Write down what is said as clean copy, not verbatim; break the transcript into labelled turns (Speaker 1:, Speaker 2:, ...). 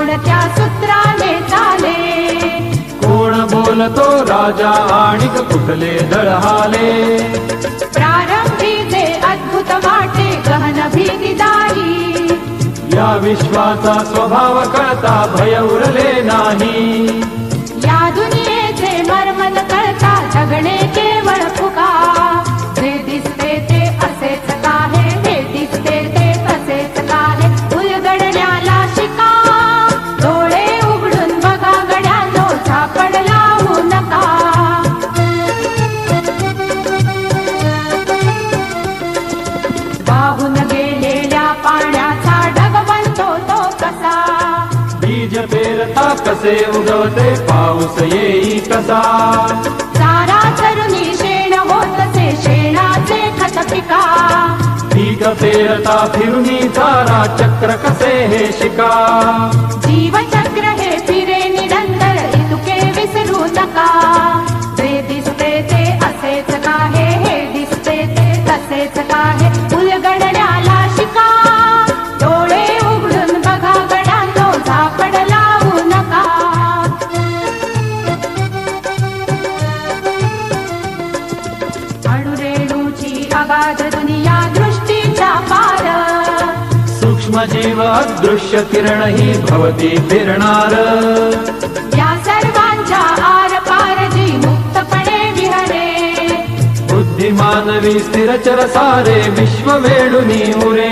Speaker 1: कोणत्या सूत्राने चाले,
Speaker 2: कोण बोलतो राजा आणि कुठले दळहाले,
Speaker 1: प्रारंभी जे अद्भुत वाटे गहन भीतीदायी,
Speaker 2: या विश्वाचा स्वभाव कळता भय उरले नाही,
Speaker 1: या दुनियेचे मर्म न कळता जगणे केवळ फुका, जे दिसते ते असेच काहे, हे दिसते ते असेच काहे, उलगडण्याला शिका, डोळे उघडून बघा गड्यानो, झापड लावू नका. वाहून गेलेल्या पाण्याचा ढग बनतो तो कसा,
Speaker 2: बीज पेरता कसे उगवते पाऊस येई कसा,
Speaker 1: चारा चरुनी शेण होतसे शेणाचे खत पिका,
Speaker 2: पीक पेरता फिरुनी चारा चक्र कसे हे शिका,
Speaker 1: जीवचक्र हे फिरे निरंतर इतके विसरू नका, जे दिसते ते असेच काहे, हे दिसते ते तसेच काहे, उलगडण्याला शिका, डोळे उघडून बघा गड्यांनो, झापड लावू नका. अणुरेणूची अगाध दुनिया दृष्टीच्या पार,
Speaker 2: सूक्ष्म जीव अदृश्य किरण ही भवती फिरणार,
Speaker 1: या सर्वांच्या आर पार जी मुक्तपणे विहरे,
Speaker 2: बुद्धिमानवी स्थिरचर सारे विश्व वेडुनी उरे,